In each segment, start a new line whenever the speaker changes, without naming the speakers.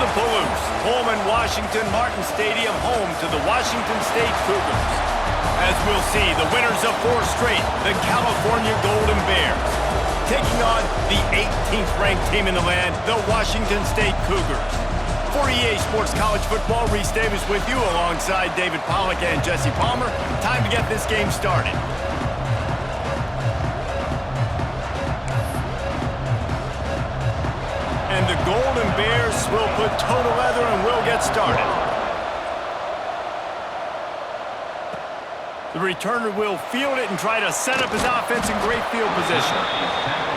the Palouse, Pullman, Washington, Martin Stadium, home to the Washington State Cougars. As we'll see, the winners of 4 straight, the California Golden Bears, taking on the 18th ranked team in the land, the Washington State Cougars. For EA Sports College Football, Reese Davis with you alongside David Pollack and Jesse Palmer. Time to get this game started. And the Golden Bears will put toe to leather and will get started. The returner will field it and try to set up his offense in great field position.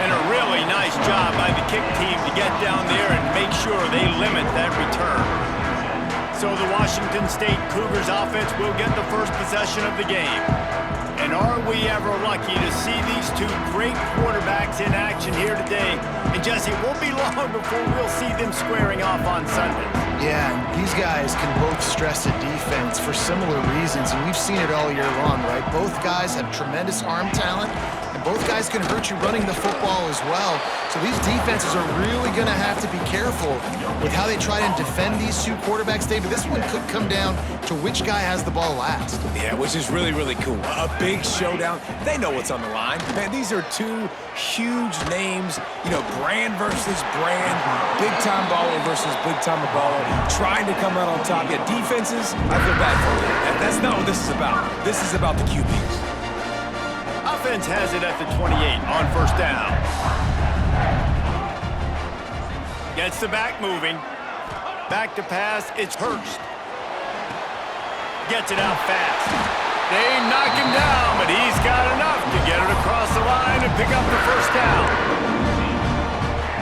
And a really nice job by the kick team to get down there and make sure they limit that return. So the Washington State Cougars offense will get the first possession of the game. And are we ever lucky to see these two great quarterbacks in action here today. And Jesse, it won't be long before we'll see them squaring off on Sunday.
Yeah, these guys can both stress a defense for similar reasons, and we've seen it all year long, right? Both guys have tremendous arm talent, and both guys can hurt you running the football as well. So these defenses are really going to have to be careful with how they try and defend these two quarterbacks, David. This one could come down to which guy has the ball last.
Yeah, which is really, really cool. A big showdown. They know what's on the line. Man, these are two huge names, you know, brand versus brand, big-time baller versus big-time baller, trying to come out on top. Yeah, defenses, I feel bad for them. That's not what this is about. This is about the QBs.
Offense has it at the 28 on first down. Gets the back moving. Back to pass, it's Hurst. Gets it out fast. They knock him down, but he's got enough to get it across the line and pick up the first down.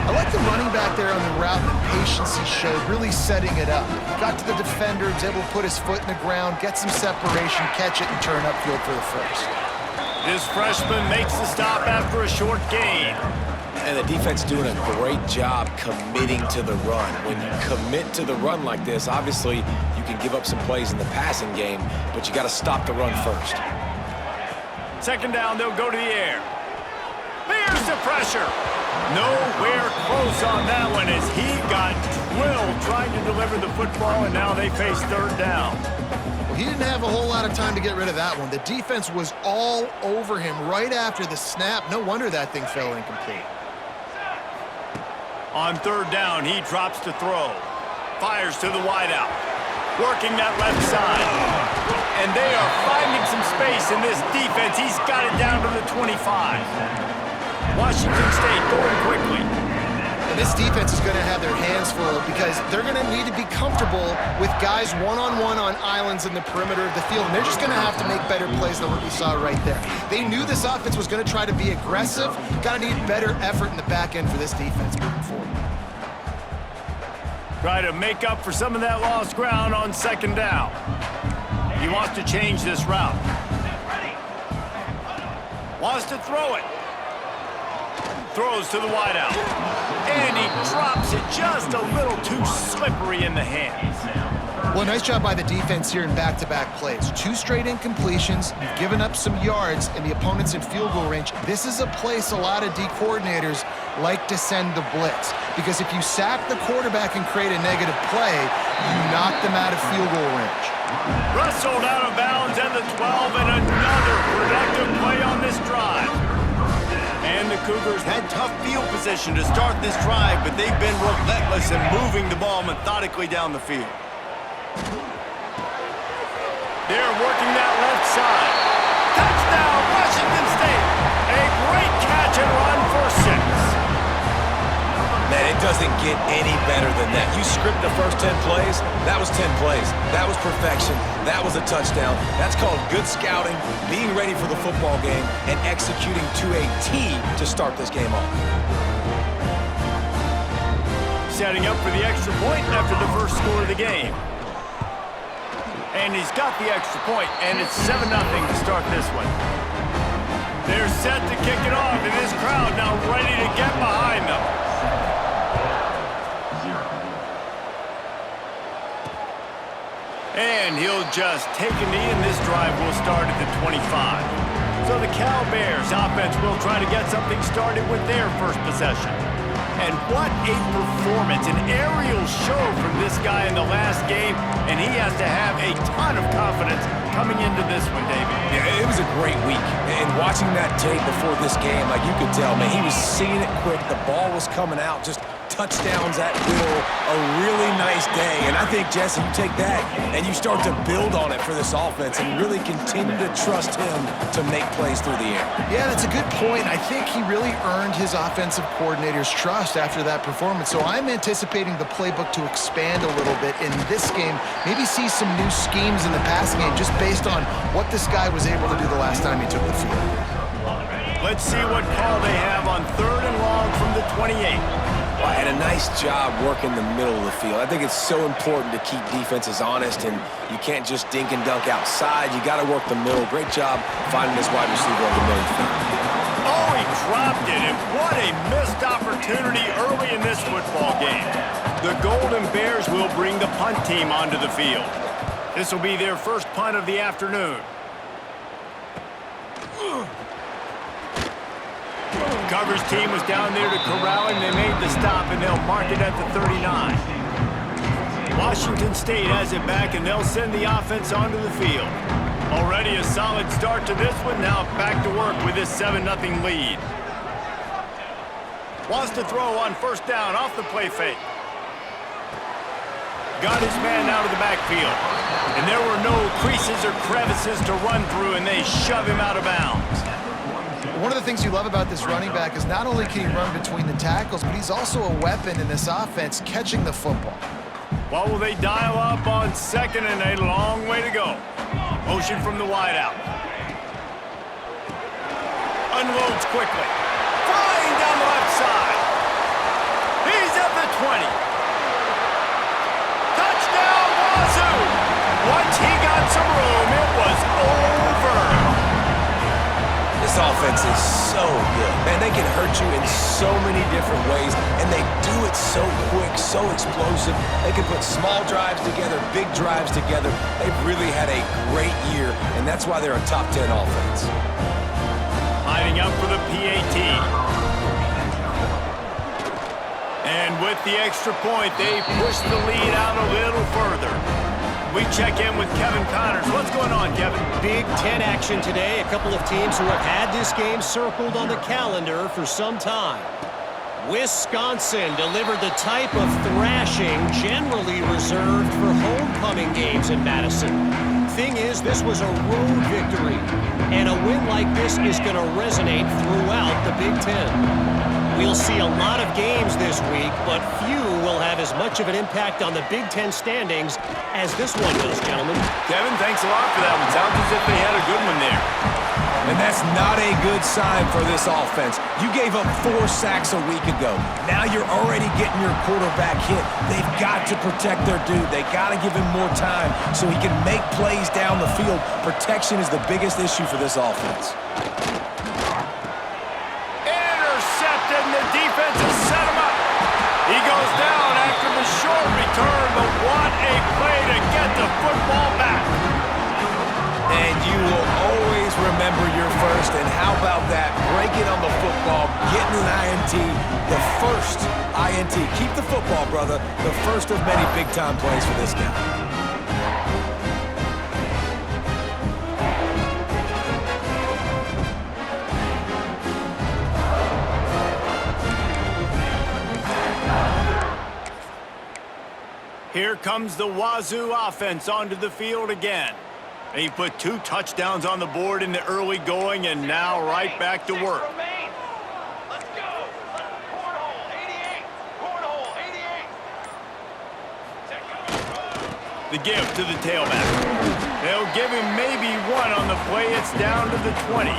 I like the running back there on the route and the patience he showed, really setting it up. Got to the defender, was able to put his foot in the ground, get some separation, catch it, and turn upfield for the first.
This freshman makes the stop after a short gain.
And the defense doing a great job committing to the run. When you commit to the run like this, obviously you can give up some plays in the passing game, but you got to stop the run first.
Second down, they'll go to the air. There's the pressure. Nowhere close on that one as he got drilled trying to deliver the football, and now they face third down.
He didn't have a whole lot of time to get rid of that one. The defense was all over him right after the snap. No wonder that thing fell incomplete.
On third down, he drops to throw. Fires to the wideout. Working that left side. And they are finding some space in this defense. He's got it down to the 25. Washington State going quickly.
And this defense is going to have their hands full because they're going to need to be comfortable with guys one-on-one on islands in the perimeter of the field. And they're just going to have to make better plays than what we saw right there. They knew this offense was going to try to be aggressive. Got to need better effort in the back end for this defense moving forward.
Try to make up for some of that lost ground on second down. He wants to change this route. Wants to throw it. Throws to the wideout. And he drops it just a little too slippery in the hands.
Well, nice job by the defense here in back-to-back plays. 2 straight incompletions. You've given up some yards, and the opponent's in field goal range. This is a place a lot of D coordinators like to send the blitz. Because if you sack the quarterback and create a negative play, you knock them out of field goal range.
Wrestled out of bounds at the 12, and another productive play on this drive. And the Cougars had tough field position to start this drive, but they've been relentless in moving the ball methodically down the field. They're working that left side. Touchdown, Washington State. A great catch and run for 6.
Man, it doesn't get any better than that. You script the first 10 plays, that was 10 plays. That was perfection. That was a touchdown. That's called good scouting, being ready for the football game, and executing to a T to start this game off.
Setting up for the extra point after the first score of the game. And he's got the extra point, and it's 7-0 to start this one. They're set to kick it off, and this crowd now ready to get behind them. And he'll just take a knee, and this drive will start at the 25. So the Cal Bears offense will try to get something started with their first possession. And what a performance, an aerial show from this guy in the last game, and he has to have a ton of confidence coming into this one, David.
Yeah, it was a great week. And watching that tape before this game, like you could tell, man, he was seeing it quick. The ball was coming out, just touchdowns at will. A really nice day. And I think, Jesse, you take that and you start to build on it for this offense and really continue to trust him to make plays through the air.
Yeah, that's a good point. I think he really earned his offensive coordinator's trust after that performance. So I'm anticipating the playbook to expand a little bit in this game. Maybe see some new schemes in the passing game just based on what this guy was able to do the last time he took the field.
Let's see what call they have on 3rd and long from the 28.
Well, and a nice job working the middle of the field. I think it's so important to keep defenses honest, and you can't just dink and dunk outside. You got to work the middle. Great job finding this wide receiver on the middle of the field.
Oh, he dropped it, and what a missed opportunity early in this football game. The Golden Bears will bring the punt team onto the field. This will be their first punt of the afternoon. Coverage team was down there to corral him. They made the stop, and they'll mark it at the 39. Washington State has it back, and they'll send the offense onto the field. Already a solid start to this one. Now back to work with this 7-0 lead. Wants to throw on 1st down off the play fake. Got his man out of the backfield. And there were no creases or crevices to run through, and they shove him out of bounds.
One of the things you love about this running back is not only can he run between the tackles, but he's also a weapon in this offense catching the football.
What will they dial up on 2nd and a long way to go? Motion from the wideout. Unloads quickly. Flying down the left side. He's at the 20. Touchdown, Wazoo! Once he got some room, it was over.
This offense is so good. Man, they can hurt you in so many different ways, and they do it so quick, so explosive. They can put small drives together, big drives together. They've really had a great year, and that's why they're a top 10 offense.
Lining up for the PAT. And with the extra point, they push the lead out a little further. We check in with Kevin Connors. What's going on, Kevin?
Big Ten action today. A couple of teams who have had this game circled on the calendar for some time. Wisconsin delivered the type of thrashing generally reserved for homecoming games in Madison. Thing is, this was a road victory, and a win like this is going to resonate throughout the Big Ten. We'll see a lot of games this week, but few will have as much of an impact on the Big Ten standings as this one does, gentlemen.
Kevin, thanks a lot for that one. Sounds as if they had a good one there.
And that's not a good sign for this offense. You gave up 4 sacks a week ago. Now you're already getting your quarterback hit. They've got to protect their dude. They got to give him more time so he can make plays down the field. Protection is the biggest issue for this offense.
Intercepted, and the defense has set him up. He goes down after the short return, but what a play to get the football back.
And you will always remember your first. And how about that? Breaking on the football, getting an INT, the first INT. Keep the football, brother. The first of many big-time plays for this guy.
Here comes the Wazoo offense onto the field again. They put 2 touchdowns on the board in the early going, and now right back to work.
Let's go. Cornhole, 88. Cornhole, 88.
The give to the tailback. They'll give him maybe 1 on the play. It's down to the 20.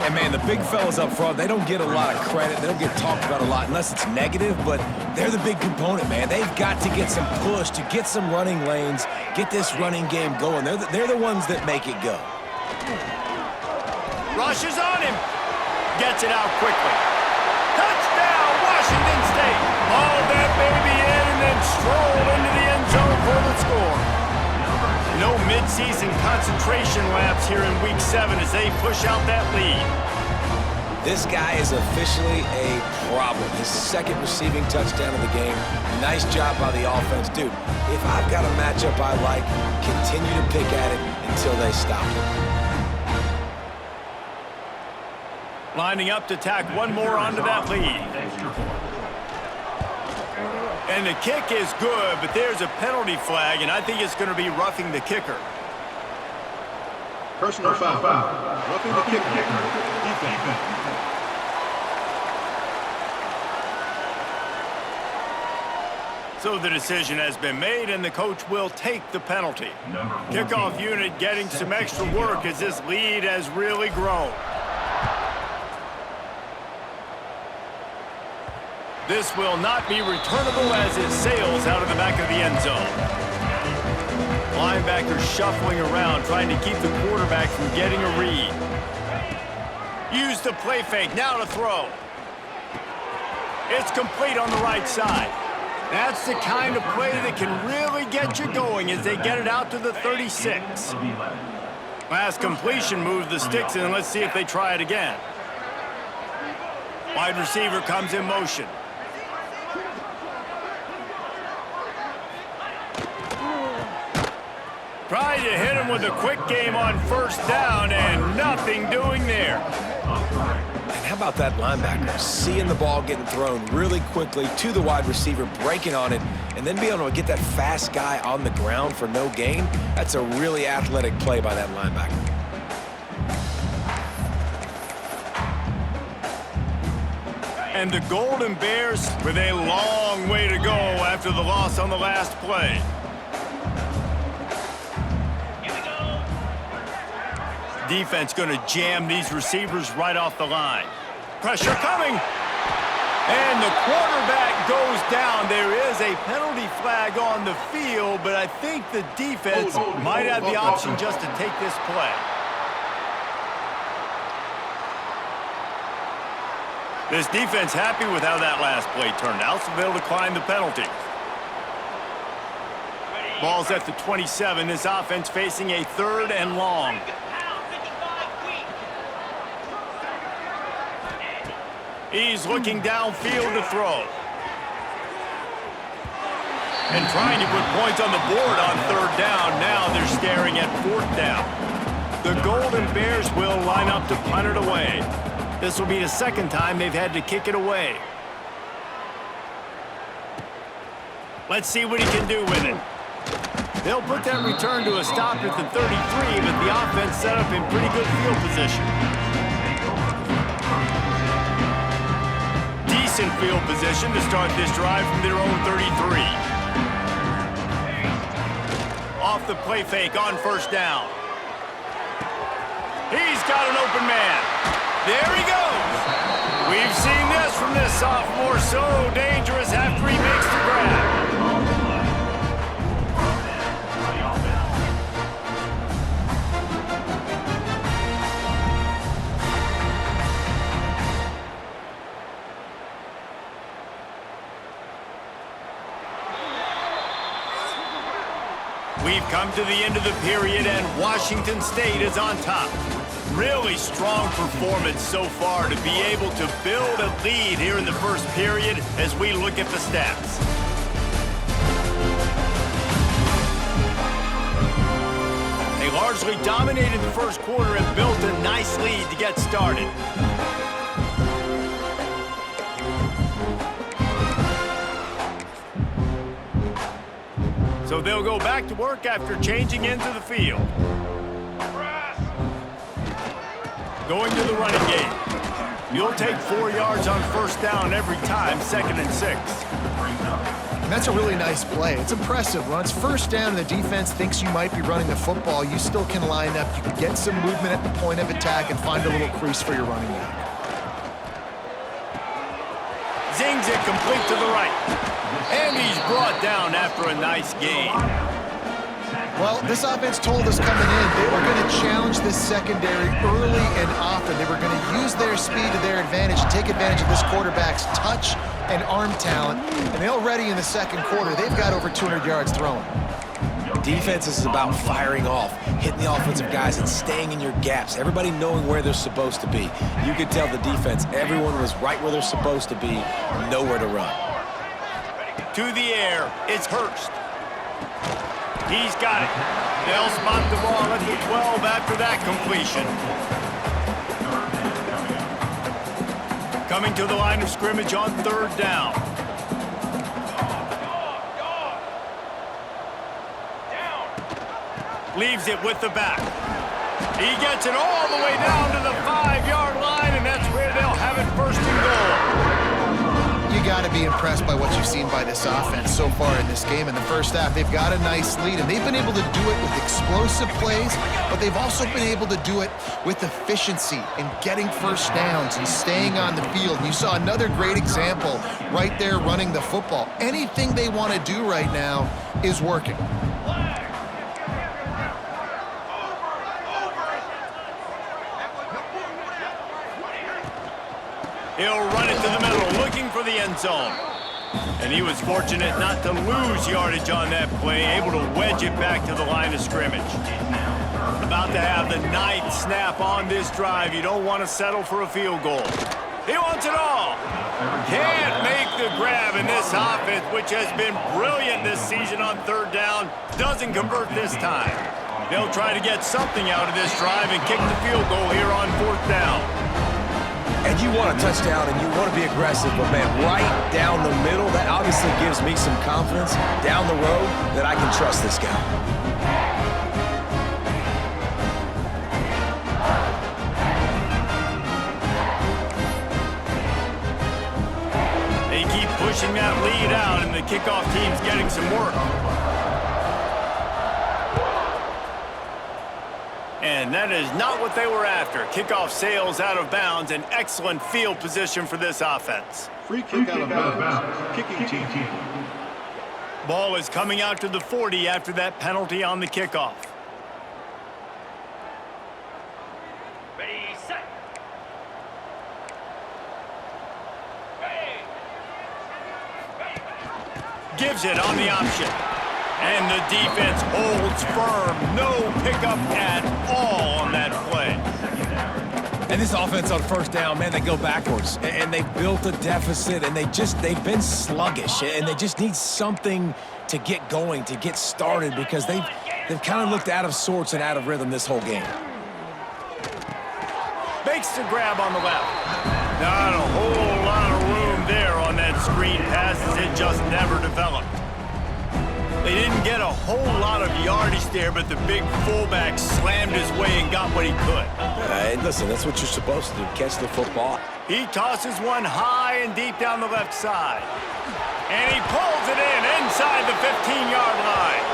And, man, the big fellas up front, they don't get a lot of credit. They don't get talked about a lot unless it's negative, but they're the big component, man. They've got to get some push, to get some running lanes, get this running game going. They're the ones that make it go.
Rushes on him. Gets it out quickly. Touchdown, Washington State. Hauled that baby in and then strolled into the end zone for the score. No midseason concentration laps here in Week 7 as they push out that lead.
This guy is officially a problem. His second receiving touchdown of the game. Nice job by the offense. Dude, if I've got a matchup I like, continue to pick at it until they stop it.
Lining up to tack one more onto that lead. And the kick is good, but there's a penalty flag, and I think it's going to be roughing the kicker.
Personal foul. Roughing the kicker. Defense.
So the decision has been made, and the coach will take the penalty. Kickoff unit getting some extra work as this lead has really grown. This will not be returnable as it sails out of the back of the end zone. Linebackers shuffling around, trying to keep the quarterback from getting a read. Use the play fake, now to throw. It's complete on the right side. That's the kind of play that can really get you going as they get it out to the 36. Last completion moves the sticks in. Let's see if they try it again. Wide receiver comes in motion. Tried to hit him with a quick game on first down, and nothing doing there.
And how about that linebacker? Seeing the ball getting thrown really quickly to the wide receiver, breaking on it, and then being able to get that fast guy on the ground for no gain. That's a really athletic play by that linebacker.
And the Golden Bears with a long way to go after the loss on the last play. Defense going to jam these receivers right off the line. Pressure coming. And the quarterback goes down. There is a penalty flag on the field, but I think the defense might have the option just to take this play. This defense happy with how that last play turned out, so they'll decline the penalty. Ball's at the 27. This offense facing a 3rd and long. He's looking downfield to throw. And trying to put points on the board on 3rd down. Now they're staring at 4th down. The Golden Bears will line up to punt it away. This will be the 2nd time they've had to kick it away. Let's see what he can do with it. They'll put that return to a stop at the 33, but the offense set up in pretty good field position. Decent field position to start this drive from their own 33. Off the play fake on 1st down. He's got an open man. There he goes. We've seen this from this sophomore, so dangerous after he makes the grab. We've come to the end of the period, and Washington State is on top. Really strong performance so far to be able to build a lead here in the 1st period as we look at the stats. They largely dominated the 1st quarter and built a nice lead to get started. So they'll go back to work after changing into the field. Going to the running game. You'll take 4 yards on 1st down every time, 2nd and 6.
And that's a really nice play. It's impressive. Once 1st down and the defense thinks you might be running the football, you still can line up. You can get some movement at the point of attack and find a little crease for your running back.
Zings it complete to the right. And he's brought down after a nice gain.
Well, this offense told us coming in they were going to challenge this secondary early and often. They were going to use their speed to their advantage, take advantage of this quarterback's touch and arm talent. And already in the 2nd quarter, they've got over 200 yards throwing.
Defense is about firing off, hitting the offensive guys, and staying in your gaps. Everybody knowing where they're supposed to be. You could tell the defense, everyone was right where they're supposed to be, nowhere to run.
To the air, it's Hurst. He's got it. They'll spot the ball at the 12 after that completion. Coming to the line of scrimmage on 3rd down. Leaves it with the back. He gets it all the way down to the 5-yard line, and that's where they'll have it 1st and goal.
You got to be impressed by what you've seen by this offense so far in this game. In the first half, they've got a nice lead, and they've been able to do it with explosive plays, but they've also been able to do it with efficiency and getting 1st downs and staying on the field. And you saw another great example right there running the football. Anything they want to do right now is working.
He'll run it to the middle, looking for the end zone. And he was fortunate not to lose yardage on that play, able to wedge it back to the line of scrimmage. About to have the 9th snap on this drive. You don't want to settle for a field goal. He wants it all. Can't make the grab in this offense, which has been brilliant this season on 3rd down. Doesn't convert this time. They'll try to get something out of this drive and kick the field goal here on 4th down.
And you want a touchdown and you want to be aggressive, but man, right down the middle, that obviously gives me some confidence down the road that I can trust this guy.
They keep pushing that lead out, and the kickoff team's getting some work. And that is not what they were after. Kickoff sails out of bounds, and excellent field position for this offense.
Free kick out of bounds. Kicking team.
Ball is coming out to the 40 after that penalty on the kickoff.
Ready, set.
Gives it on the option. And the defense holds firm. No pickup at all on that play.
And this offense on 1st down, man, they go backwards. And they built a deficit, and they've been sluggish. And they just need something to get going, to get started, because they've kind of looked out of sorts and out of rhythm this whole game.
Makes the grab on the left. Not a whole lot of room there on that screen pass, as it just never developed. They didn't get a whole lot of yardage there, but the big fullback slammed his way and got what he could.
Listen, that's what you're supposed to do, catch the football.
He tosses one high and deep down the left side. And he pulls it in inside the 15-yard line.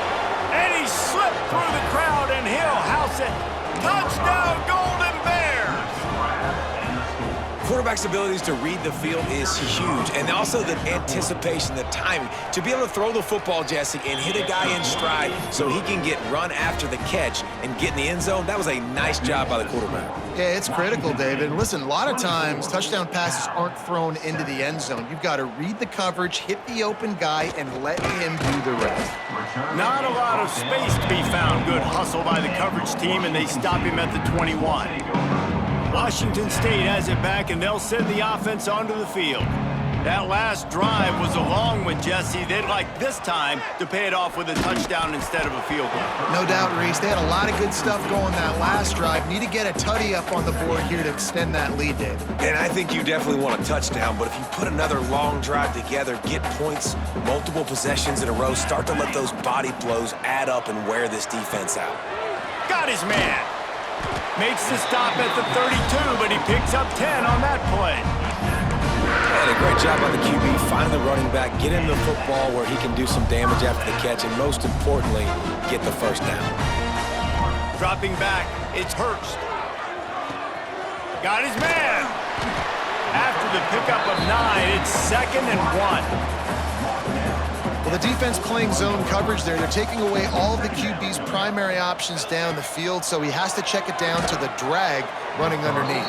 And he slipped through the crowd, and he'll house it. Touchdown, Golden Bears!
Quarterback's abilities to read the field is huge, and also the anticipation, the timing. To be able to throw the football, Jesse, and hit a guy in stride so he can get run after the catch and get in the end zone, that was a nice job by the quarterback.
Yeah, it's critical, David. And listen, a lot of times, touchdown passes aren't thrown into the end zone. You've got to read the coverage, hit the open guy, and let him do the rest.
Not a lot of space to be found. Good hustle by the coverage team, and they stop him at the 21. Washington State has it back, and they'll send the offense onto the field. That last drive was a long one, Jesse. They'd like this time to pay it off with a touchdown instead of a field goal.
No doubt, Reese. They had a lot of good stuff going that last drive. Need to get a tutty up on the board here to extend that lead, David.
And I think you definitely want a touchdown, but if you put another long drive together, get points, multiple possessions in a row, start to let those body blows add up and wear this defense out.
Got his man. Makes the stop at the 32, but he picks up 10 on that play.
And a great job by the QB, finding the running back, get him the football where he can do some damage after the catch, and most importantly, get the 1st down.
Dropping back, it's Hurst. Got his man. After the pickup of 9, it's 2nd and 1.
Well, the defense playing zone coverage there. They're taking away all of the QB's primary options down the field, so he has to check it down to the drag running underneath.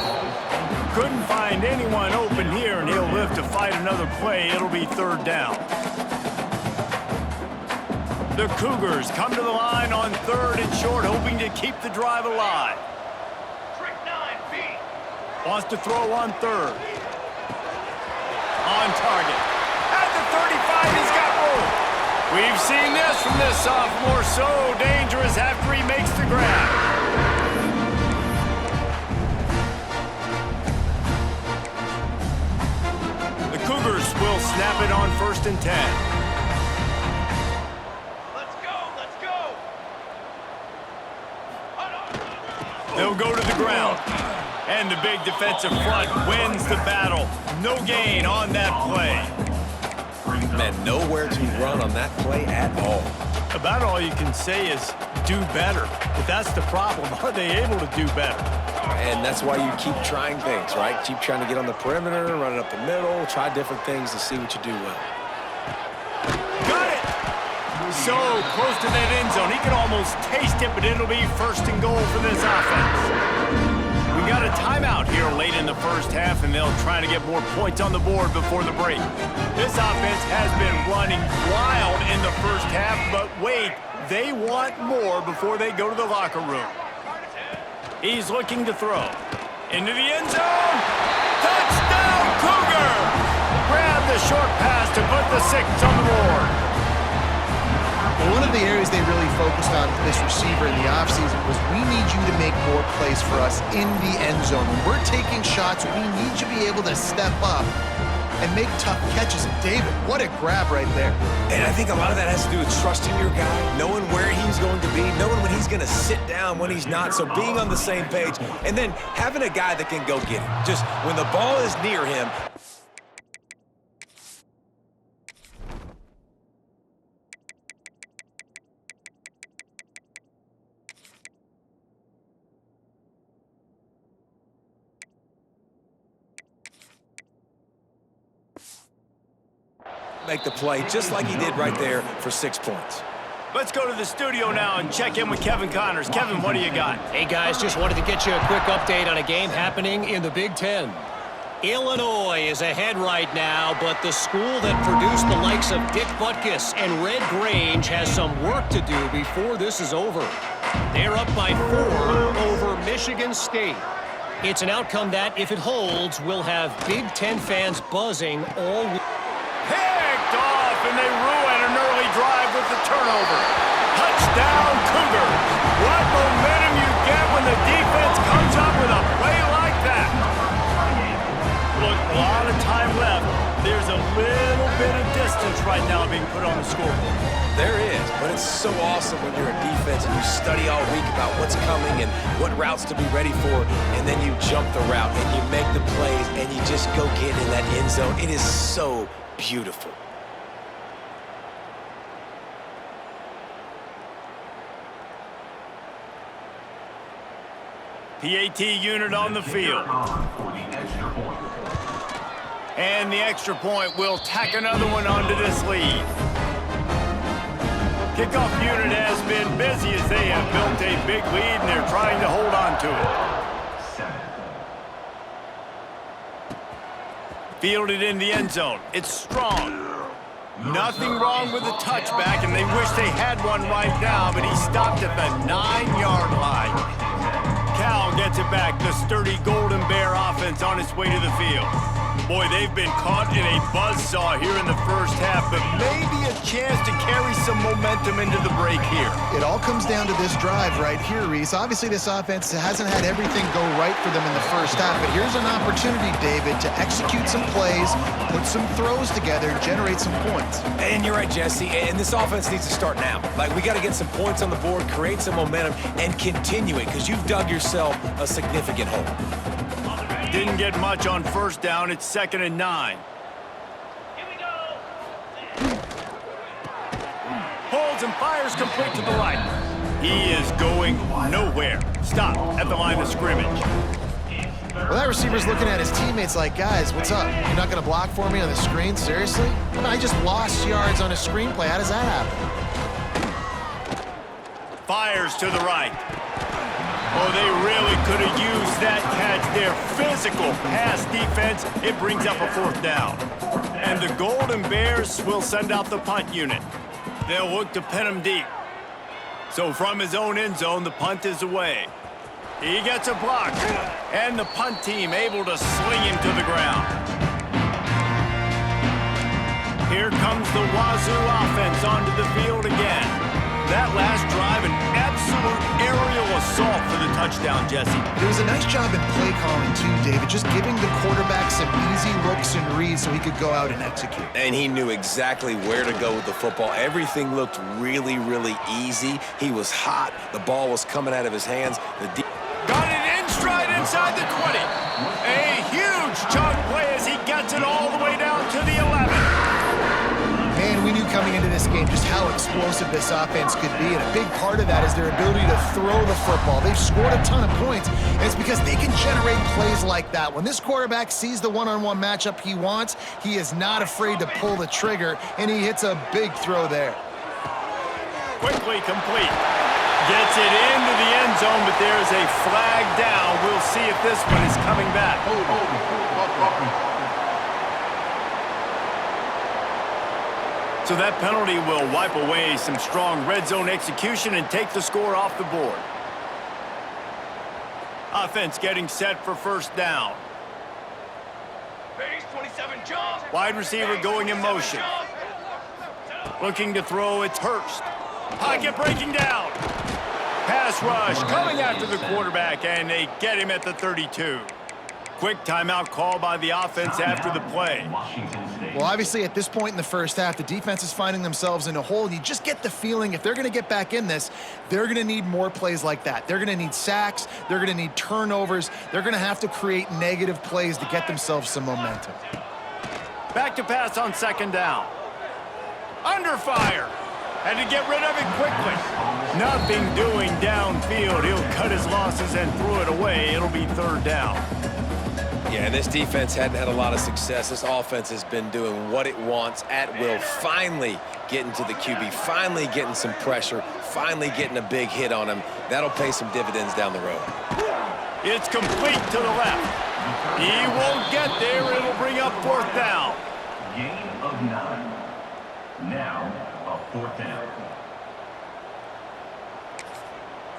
Couldn't find anyone open here, and he'll live to fight another play. It'll be 3rd down. The Cougars come to the line on 3rd and short, hoping to keep the drive alive.
Trick 9, B.
Wants to throw on 3rd. On target. At the 35, he's got room. We've seen this from this sophomore, so dangerous after he makes the grab. The Cougars will snap it on 1st and 10.
Let's go, let's go.
They'll go to the ground. And the big defensive front wins the battle. No gain on that play.
Man, nowhere to run on that play at all.
About all you can say is do better. But that's the problem. Are they able to do better?
And that's why you keep trying things, right? Keep trying to get on the perimeter, run it up the middle, try different things to see what you do well.
Got it! So close to that end zone. He can almost taste it, but it'll be 1st and goal for this offense. We got a timeout here late in the first half, and they'll try to get more points on the board before the break. This offense has been running wild in the first half, but wait, they want more before they go to the locker room. He's looking to throw. Into the end zone. Touchdown, Cougar! Grab the short pass to put the 6 on the board.
Well, one of the areas they really focused on with this receiver in the offseason was we need you to make more plays for us in the end zone. When we're taking shots, we need you to be able to step up and make tough catches. And David, what a grab right there.
And I think a lot of that has to do with trusting your guy, knowing where he's going to be, knowing when he's going to sit down, when he's not, so being on the same page, and then having a guy that can go get it. Just when the ball is near him, make the play just like he did right there for 6 points.
Let's go to the studio now and check in with Kevin Connors. Kevin, what do you got?
Hey, guys, just wanted to get you a quick update on a game happening in the Big Ten. Illinois is ahead right now, but the school that produced the likes of Dick Butkus and Red Grange has some work to do before this is over. They're up by 4 over Michigan State. It's an outcome that, if it holds, will have Big Ten fans buzzing all week.
Picked off, and they ruin an early drive with the turnover. Touchdown, Cougars. What momentum you get when the defense comes up with a play like that. Look, a lot of time left. There's a little bit of distance right now being put on the scoreboard.
There is, but it's so awesome when you're a defense and you study all week about what's coming and what routes to be ready for, and then you jump the route and you make the plays and you just go get in that end zone. It is so beautiful.
PAT unit on the field. And the extra point will tack another one onto this lead. Kickoff unit has been busy as they have built a big lead and they're trying to hold on to it. Fielded in the end zone. It's strong. Nothing wrong with the touchback, and they wish they had one right now, but he stopped at the 9-yard line. Cal gets it back. The sturdy Golden Bear offense on its way to the field. Boy, they've been caught in a buzzsaw here in the first half, but maybe a chance to carry some momentum into the break here.
It all comes down to this drive right here, Reese. Obviously, this offense hasn't had everything go right for them in the first half, but here's an opportunity, David, to execute some plays, put some throws together, and generate some points.
And you're right, Jesse, and this offense needs to start now. Like, we got to get some points on the board, create some momentum, and continue it, because you've dug yourself a significant hole.
Didn't get much on first down. It's 2nd and 9.
Here we go.
Holds and fires complete to the right. He is going nowhere. Stop at the line of scrimmage.
Well, that receiver's looking at his teammates like, guys, what's up? You're not going to block for me on the screen? Seriously? Well, I just lost yards on a screenplay. How does that happen?
Fires to the right. Oh, they really could have used that catch there. Physical pass defense. It brings up a 4th down. And the Golden Bears will send out the punt unit. They'll look to pin him deep. So from his own end zone, the punt is away. He gets a block, and the punt team able to sling him to the ground. Here comes the Wazoo offense onto the field again. That last drive, an absolute aerial assault for the touchdown, Jesse.
It was a nice job in play calling, too, David, just giving the quarterback some easy looks and reads so he could go out and execute.
And he knew exactly where to go with the football. Everything looked really, really easy. He was hot. The ball was coming out of his hands.
Got it in stride inside the 20. A huge chunk play as he gets it all the way down to the 11.
Man, we knew coming into this game just how explosive this offense could be, and a big part of that is their ability to throw the football. They've scored a ton of points, and it's because they can generate plays like that. When this quarterback sees the one-on-one matchup he wants, he is not afraid to pull the trigger, and he hits a big throw there.
Quickly complete. Gets it into the end zone, but there's a flag down. We'll see if this one is coming back. So that penalty will wipe away some strong red zone execution and take the score off the board. Offense getting set for first down.
Base 27 jump.
Wide receiver going in motion. Looking to throw, it's Hurst. Pocket breaking down. Pass rush coming after the quarterback, and they get him at the 32. Quick timeout call by the offense after the play.
Well, obviously, at this point in the first half, the defense is finding themselves in a hole, and you just get the feeling if they're going to get back in this, they're going to need more plays like that. They're going to need sacks. They're going to need turnovers. They're going to have to create negative plays to get themselves some momentum.
Back to pass on second down. Under fire. Had to get rid of it quickly. Nothing doing downfield. He'll cut his losses and throw it away. It'll be third down.
Yeah, this defense hadn't had a lot of success. This offense has been doing what it wants at will. Finally getting to the QB, finally getting some pressure, finally getting a big hit on him. That'll pay some dividends down the road.
It's complete to the left. He won't get there. It'll bring up fourth down.
Gain of 9. Now, a fourth down.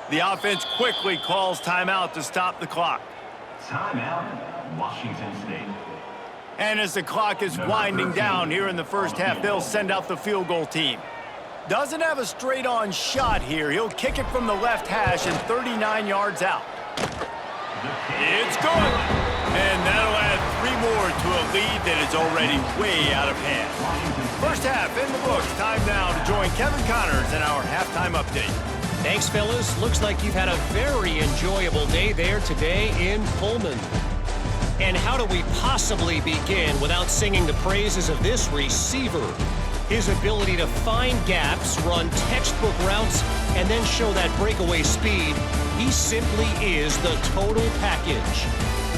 The offense quickly calls timeout to stop the clock.
Timeout, Washington State.
And as the clock is winding down here in the first half, they'll send out the field goal team. Doesn't have a straight-on shot here. He'll kick it from the left hash and 39 yards out. It's good. And that'll add 3 more to a lead that is already way out of hand. First half in the books. Time now to join Kevin Connors in our halftime update.
Thanks, fellas. Looks like you've had a very enjoyable day there today in Pullman. And how do we possibly begin without singing the praises of this receiver? His ability to find gaps, run textbook routes, and then show that breakaway speed. He simply is the total package.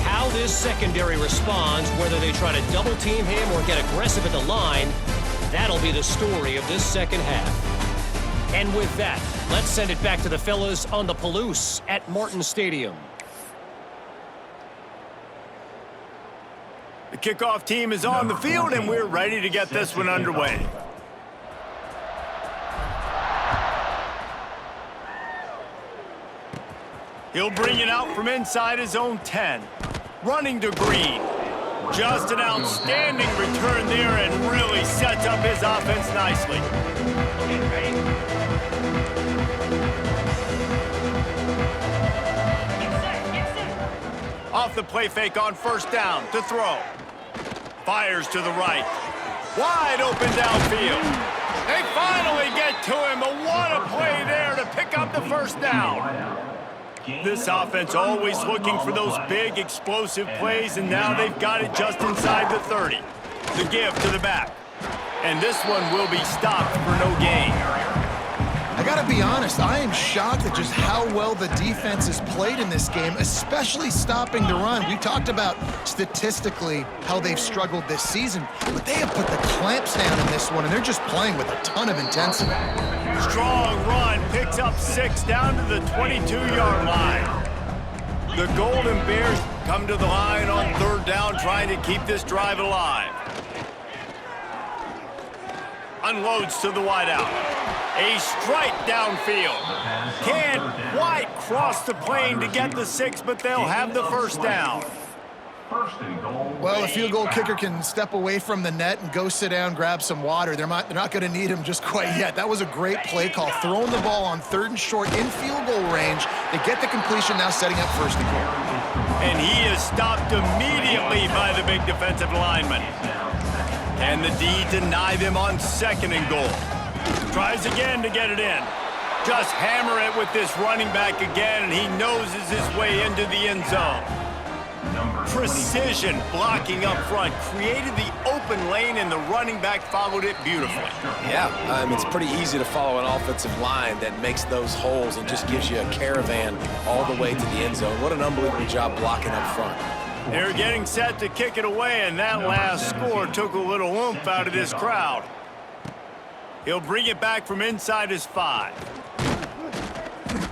How this secondary responds, whether they try to double team him or get aggressive at the line, that'll be the story of this second half. And with that, let's send it back to the fellas on the Palouse at Martin Stadium.
The kickoff team is on the field, and we're ready to get this one underway. He'll bring it out from inside his own 10. Running to Green. Just an outstanding return there and really sets up his offense nicely. Off the play fake on first down to throw. Fires to the right. Wide open downfield. They finally get to him. But what a play there to pick up the first down. This offense always looking for those big explosive plays, and now they've got it just inside the 30. The give to the back. And this one will be stopped for no gain.
I gotta be honest, I am shocked at just how well the defense has played in this game, especially stopping the run. We talked about statistically how they've struggled this season, but they have put the clamps down in this one, and they're just playing with a ton of intensity.
Strong run, picks up 6 down to the 22-yard line. The Golden Bears come to the line on third down, trying to keep this drive alive. Unloads to the wideout. A strike downfield. Can't quite cross the plane to get the 6, but they'll have the first down.
Well, a field goal kicker can step away from the net and go sit down, grab some water. They're not going to need him just quite yet. That was a great play call. Throwing the ball on 3rd and short in field goal range. They get the completion, now setting up 1st and goal.
And he is stopped immediately by the big defensive lineman. Can the D deny them on 2nd and goal? Tries again to get it in. Just hammer it with this running back again, and he noses his way into the end zone. Precision blocking up front, created the open lane, and the running back followed it beautifully.
Yeah, it's pretty easy to follow an offensive line that makes those holes and just gives you a caravan all the way to the end zone. What an unbelievable job blocking up front.
They're getting set to kick it away, and that last score took a little oomph out of this crowd. He'll bring it back from inside his 5.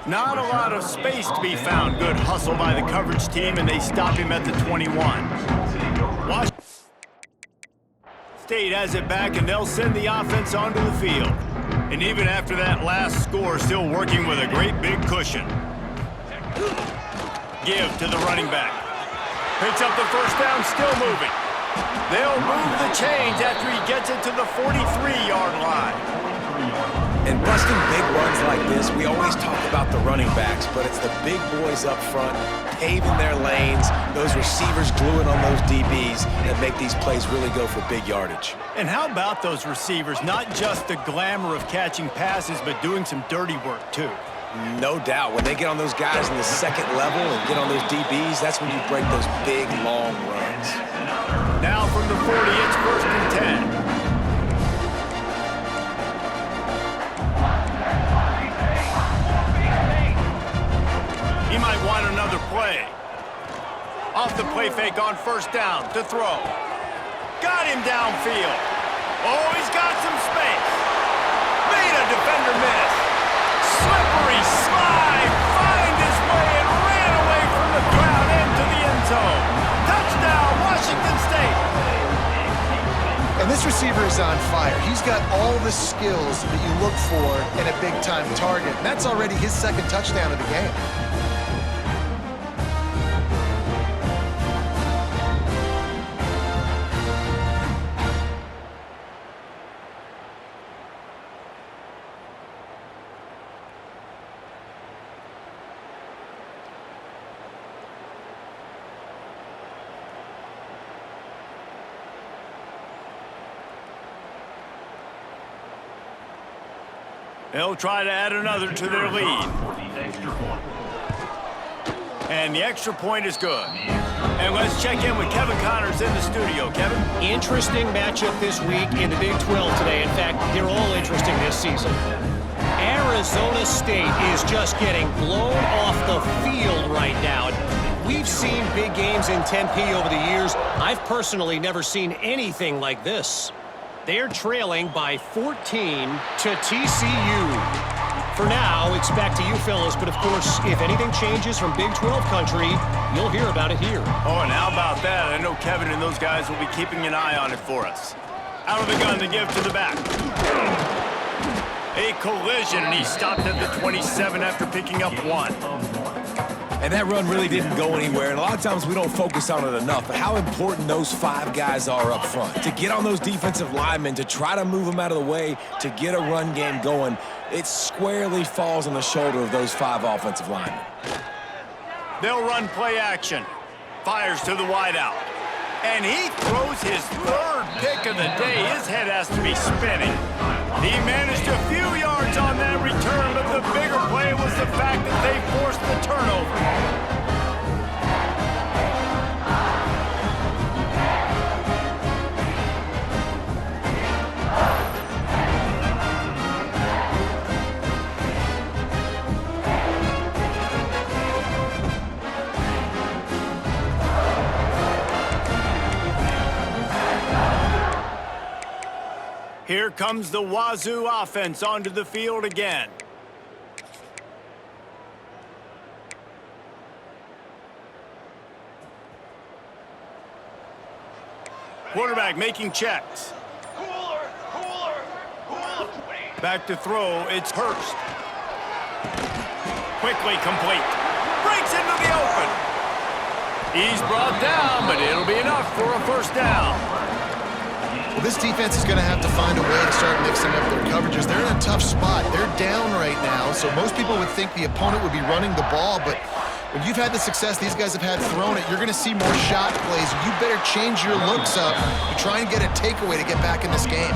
Not a lot of space to be found. Good hustle by the coverage team, and they stop him at the 21. Washington State has it back, and they'll send the offense onto the field. And even after that last score, still working with a great big cushion. Give to the running back. Picks up the first down, still moving. They'll move the chains after he gets it to the 43-yard line.
And busting big runs like this, we always talk about the running backs, but it's the big boys up front, paving their lanes, those receivers gluing on those DBs that make these plays really go for big yardage.
And how about those receivers? Not just the glamour of catching passes, but doing some dirty work, too.
No doubt. When they get on those guys in the 2nd level and get on those DBs, that's when you break those big, long runs.
Now from the 40, it's 1st and 10. He might want another play. Off the play fake on 1st down to throw. Got him downfield. Oh, he's got some space. Made a defender miss. Slippery slide. Find his way and ran away from the crowd into the end zone. Touchdown, Washington State.
And this receiver is on fire. He's got all the skills that you look for in a big-time target. And that's already his 2nd touchdown of the game.
They'll try to add another to their lead. And the extra point is good. And let's check in with Kevin Connors in the studio. Kevin?
Interesting matchup this week in the Big 12 today. In fact, they're all interesting this season. Arizona State is just getting blown off the field right now. We've seen big games in Tempe over the years. I've personally never seen anything like this. They're trailing by 14 to TCU. For now, it's back to you fellas, but of course, if anything changes from Big 12 country, you'll hear about it here.
Oh, and how about that? I know Kevin and those guys will be keeping an eye on it for us. Out of the gun to give to the back. A collision, and he stopped at the 27 after picking up 1.
And that run really didn't go anywhere, and a lot of times we don't focus on it enough, but how important those 5 guys are up front. To get on those defensive linemen, to try to move them out of the way, to get a run game going, it squarely falls on the shoulder of those 5 offensive linemen.
They'll run play action. Fires to the wideout. And he throws his 3rd pick of the day. His head has to be spinning. He managed a few yards on that return, but the bigger play was the fact that they forced the turnover. Here comes the Wazoo offense onto the field again. Quarterback making checks.
Cooler, cooler, cooler.
Back to throw, it's Hurst. Quickly complete. Breaks into the open. He's brought down, but it'll be enough for a first down.
Well, this defense is going to have to find a way to start mixing up their coverages. They're in a tough spot. They're down right now, so most people would think the opponent would be running the ball, but when you've had the success these guys have had throwing it, you're going to see more shot plays. You better change your looks up and try and get a takeaway to get back in this game.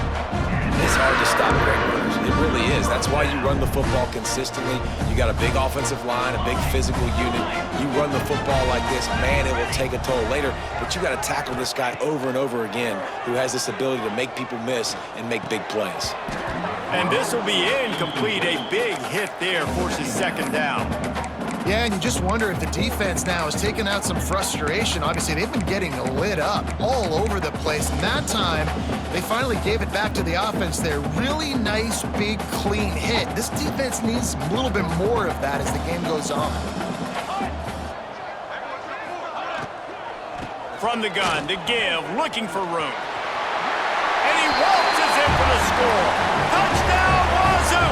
It's hard to stop Greg Williams. It really is. That's why you run the football consistently. You got a big offensive line, a big physical unit. You run the football like this, man, it will take a toll later. But you got to tackle this guy over and over again who has this ability to make people miss and make big plays.
And this will be incomplete. A big hit there forces second down.
Yeah, and you just wonder if the defense now has taken out some frustration. Obviously, they've been getting lit up all over the place. And that time, they finally gave it back to the offense there. Really nice, big, clean hit. This defense needs a little bit more of that as the game goes on.
From the gun, to give, looking for room. And he waltzes in for the score. Touchdown, Wazoo!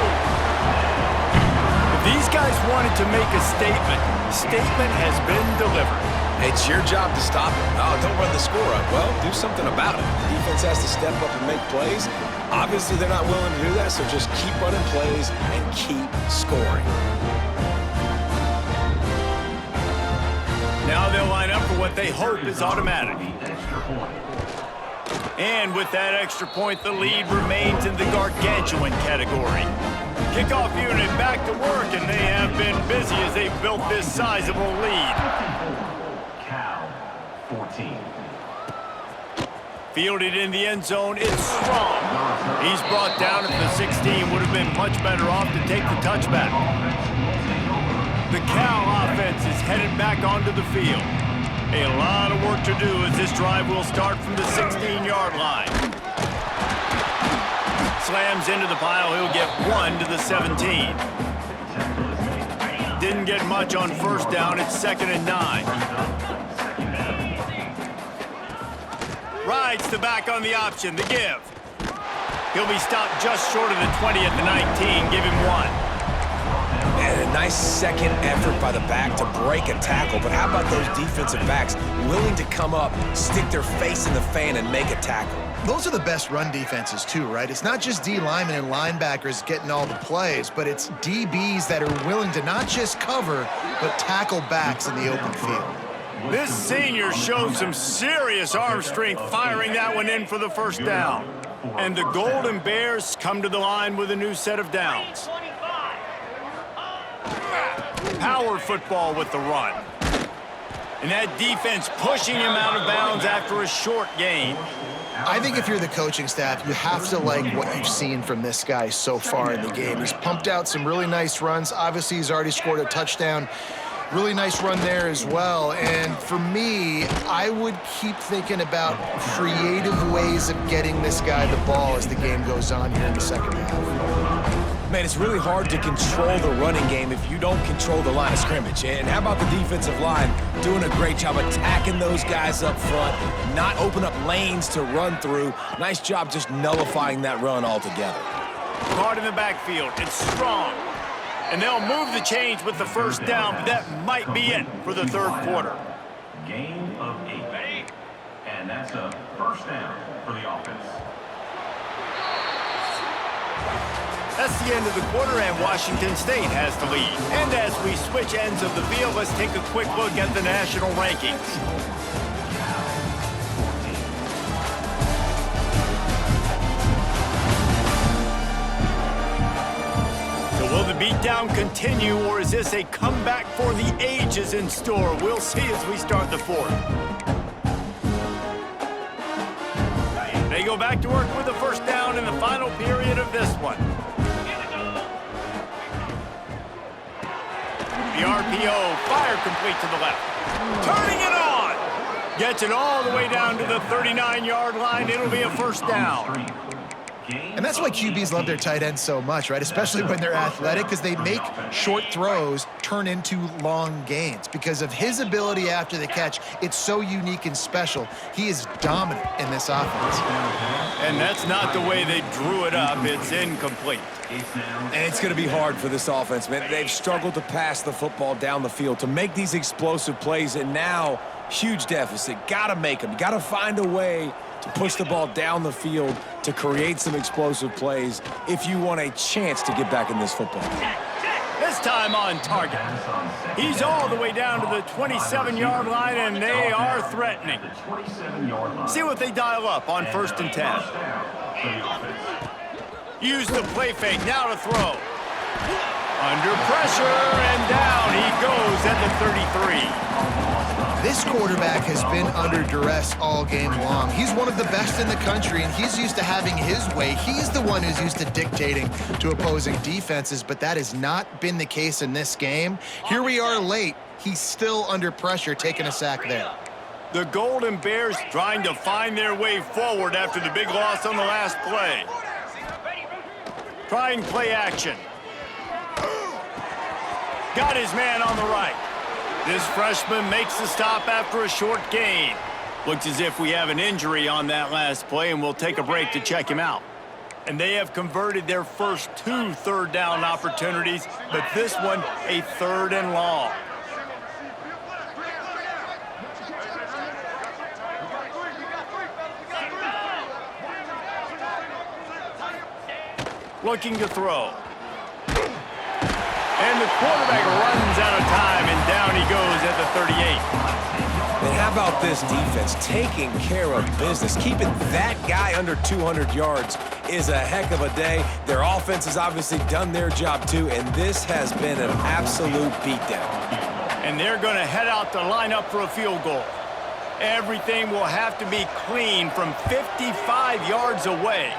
These guys wanted to make a statement. Statement has been delivered.
It's your job to stop it. Oh, don't run the score up. Well, do something about it. The defense has to step up and make plays. Obviously, they're not willing to do that, so just keep running plays and keep scoring.
Now they'll line up for what they hope is automatic. And with that extra point, the lead remains in the gargantuan category. Kickoff unit back to work, and they have been busy as they've built this sizable lead.
Cal 14.
Fielded in the end zone, it's Strong. He's brought down at the 16, would have been much better off to take the touchback. The Cal offense is headed back onto the field. A lot of work to do as this drive will start from the 16-yard line. Slams into the pile, he'll get 1 to the 17. Didn't get much on first down, it's 2nd and 9. Rides the back on the option, the give. He'll be stopped just short of the 20 at the 19, give him 1.
And a nice second effort by the back to break a tackle. But how about those defensive backs willing to come up, stick their face in the fan, and make a tackle?
Those are the best run defenses too, right? It's not just D linemen and linebackers getting all the plays, but it's DBs that are willing to not just cover, but tackle backs in the open field.
This senior showed some serious arm strength firing that one in for the first down. And the Golden Bears come to the line with a new set of downs. Power football with the run. And that defense pushing him out of bounds after a short gain.
I think if you're the coaching staff, you have to like what you've seen from this guy so far in the game. He's pumped out some really nice runs. Obviously, he's already scored a touchdown. Really nice run there as well. And for me, I would keep thinking about creative ways of getting this guy the ball as the game goes on here in the second half.
Man, it's really hard to control the running game if you don't control the line of scrimmage. And how about the defensive line doing a great job attacking those guys up front, not open up lanes to run through. Nice job just nullifying that run altogether.
Caught in the backfield, it's Strong. And they'll move the chains with the first down, but that might be it for the third quarter.
Gain of 8. And that's a first down for the offense.
That's the end of the quarter, and Washington State has the lead. And as we switch ends of the field, let's take a quick look at the national rankings. So will the beatdown continue, or is this a comeback for the ages in store? We'll see as we start the fourth. They go back to work with the first down in the final period of this one. The RPO, fire complete to the left. Turning it on. Gets it all the way down to the 39-yard line. It'll be a first down.
And And that's why QBs love their tight ends so much, right? Especially when they're athletic, because they make short throws turn into long gains. Because of his ability after the catch, it's so unique and special. He is dominant in this offense.
And that's not the way they drew it up. It's incomplete.
And it's going to be hard for this offense, man. They've struggled to pass the football down the field, to make these explosive plays, and now huge deficit. Got to make them. Got to find a way to push the ball down the field to create some explosive plays if you want a chance to get back in this football.
This time on target. He's all the way down to the 27-yard line, and they are threatening. See what they dial up on 1st and 10. Use the play fake, now to throw. Under pressure, and down he goes at the 33.
This quarterback has been under duress all game long. He's one of the best in the country, and he's used to having his way. He's the one who's used to dictating to opposing defenses, but that has not been the case in this game. Here we are late. He's still under pressure, taking a sack there.
The Golden Bears trying to find their way forward after the big loss on the last play. Trying play action. Got his man on the right. This freshman makes the stop after a short gain. Looks as if we have an injury on that last play, and we'll take a break to check him out. And they have converted their first 2 third down opportunities, but this one a 3rd and long. Looking to throw. And the quarterback runs out of time, and down he goes at the 38.
And how about this defense taking care of business? Keeping that guy under 200 yards is a heck of a day. Their offense has obviously done their job too, and this has been an absolute beatdown.
And they're going to head out to line up for a field goal. Everything will have to be clean from 55 yards away.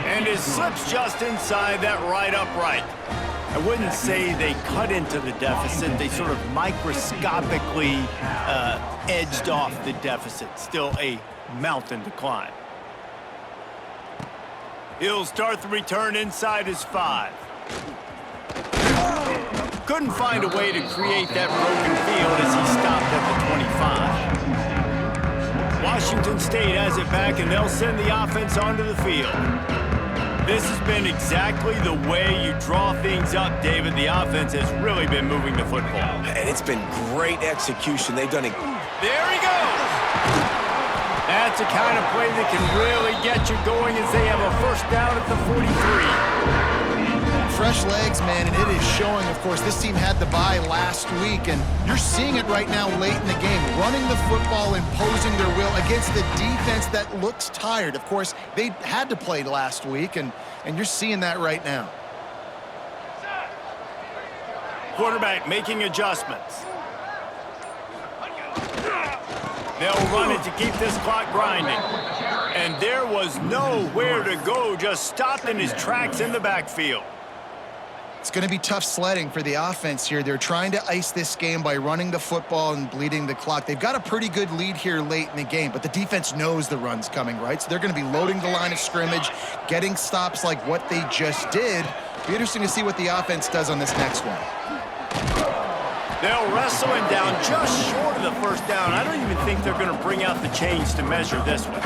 And it slips just inside that right upright. I wouldn't say they cut into the deficit. They sort of microscopically edged off the deficit. Still a mountain to climb. He'll start the return inside his 5. Couldn't find a way to create that broken field as he stopped at the 25. Washington State has it back, and they'll send the offense onto the field. This has been exactly the way you draw things up, David. The offense has really been moving the football.
And it's been great execution. They've done it.
There he goes! That's the kind of play that can really get you going as they have a 1st down at the 43.
Fresh legs, man, and it is showing. Of course, this team had the bye last week, and you're seeing it right now late in the game. Running the football, imposing their will against the defense that looks tired. Of course, they had to play last week, and you're seeing that right now.
Quarterback making adjustments. They'll run it to keep this clock grinding. And there was nowhere to go, just stopped in his tracks in the backfield.
It's going to be tough sledding for the offense here. They're trying to ice this game by running the football and bleeding the clock. They've got a pretty good lead here late in the game, but the defense knows the run's coming, right? So they're going to be loading the line of scrimmage, getting stops like what they just did. Be interesting to see what the offense does on this next one.
They'll wrestle him down just short of the 1st down. I don't even think they're going to bring out the chains to measure this one.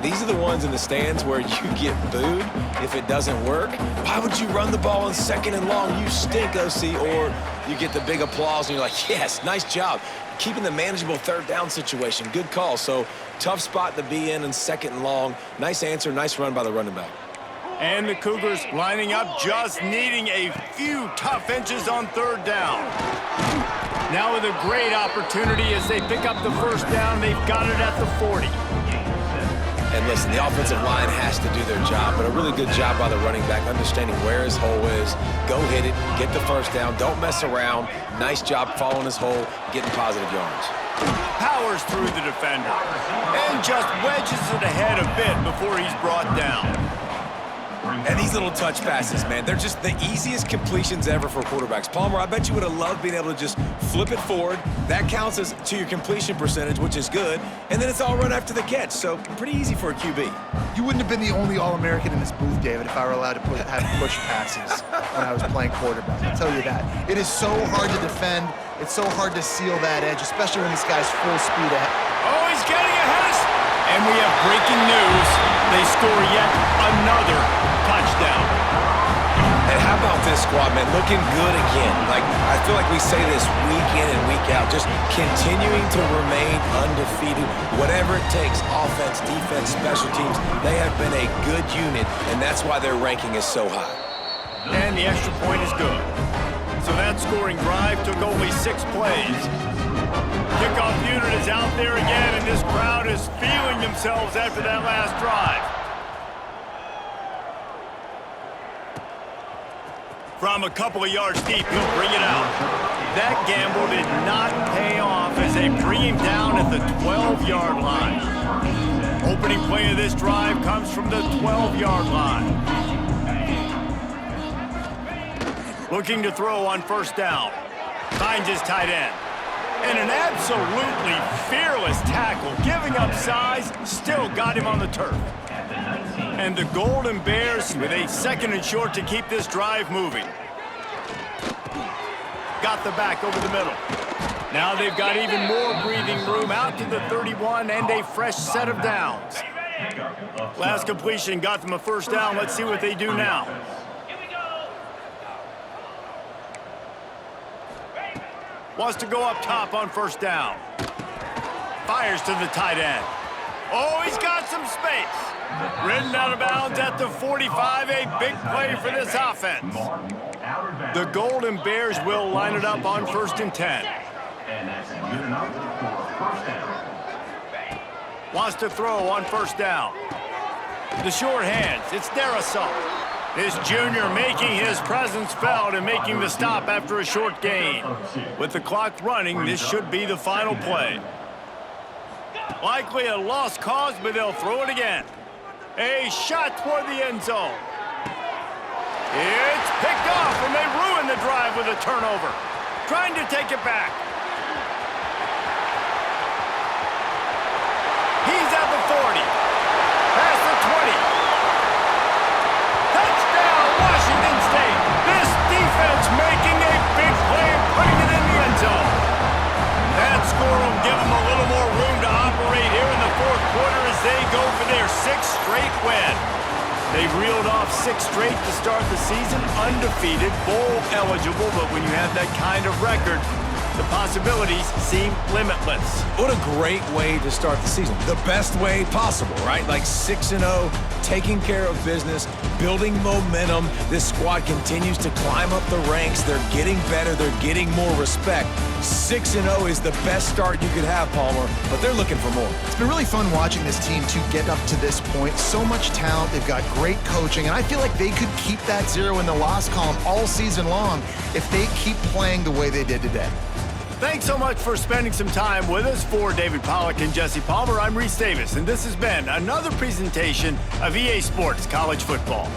These are the ones in the stands where you get booed if it doesn't work. Why would you run the ball in 2nd and long? You stink, OC. Or you get the big applause and you're like, yes, nice job. Keeping the manageable 3rd down situation. Good call. So tough spot to be in 2nd and long. Nice answer, nice run by the running back.
And the Cougars lining up, just needing a few tough inches on 3rd down. Now with a great opportunity as they pick up the 1st down. They've got it at the 40.
And listen, the offensive line has to do their job, but a really good job by the running back, understanding where his hole is. Go hit it, get the 1st down, don't mess around. Nice job following his hole, getting positive yards.
Powers through the defender and just wedges it ahead a bit before he's brought down.
And these little touch passes, man, they're just the easiest completions ever for quarterbacks. Palmer, I bet you would have loved being able to just flip it forward. That counts as to your completion percentage, which is good. And then it's all run after the catch, so pretty easy for a QB.
You wouldn't have been the only All-American in this booth, David, if I were allowed to have push passes when I was playing quarterback. I'll tell you that. It is so hard to defend. It's so hard to seal that edge, especially when this guy's full speed ahead.
Oh, he's getting ahead of us. And we have breaking news. They score yet another touchdown.
And how about this squad, man? Looking good again. Like, I feel like we say this week in and week out, just continuing to remain undefeated. Whatever it takes, offense, defense, special teams, they have been a good unit, and that's why their ranking is so high.
And the extra point is good. So that scoring drive took only 6 plays. Kickoff unit is out there again, and this crowd is feeling themselves after that last drive. From a couple of yards deep, he'll bring it out. That gamble did not pay off as they bring him down at the 12-yard line. Opening play of this drive comes from the 12-yard line. Looking to throw on first down. Finds his tight end. And an absolutely fearless tackle, giving up size, still got him on the turf. And the Golden Bears with a 2nd and short to keep this drive moving. Got the back over the middle. Now they've got even more breathing room out to the 31 and a fresh set of downs. Last completion got them a first down. Let's see what they do now. Wants to go up top on first down. Fires to the tight end. Oh, he's got some space. Ridden out of bounds at the 45, a big play for this offense. The Golden Bears will line it up on 1st and 10.
And that's good enough for first down.
Wants to throw on first down. The short hands, it's Darrisaw. This junior making his presence felt and making the stop after a short gain. With the clock running, this should be the final play. Likely a lost cause, but they'll throw it again. A shot toward the end zone. It's picked off, and they ruin the drive with a turnover. Trying to take it back. He's at the 40. Past the 20. Touchdown, Washington State. This defense making a big play and putting it in the end zone. That score will give them a little more room to operate here in the 4th quarter as they go for their 6th straight win. They've reeled off 6 straight to start the season, undefeated, bowl eligible, but when you have that kind of record, the possibilities seem limitless.
What a great way to start the season. The best way possible, right? Like 6-0, taking care of business, building momentum. This squad continues to climb up the ranks. They're getting better. They're getting more respect. 6-0 is the best start you could have, Palmer, but they're looking for more.
It's been really fun watching this team to get up to this point. So much talent. They've got great coaching, and I feel like they could keep that 0 in the loss column all season long if they keep playing the way they did today.
Thanks so much for spending some time with us. For David Pollack and Jesse Palmer, I'm Reese Davis, and this has been another presentation of EA Sports College Football.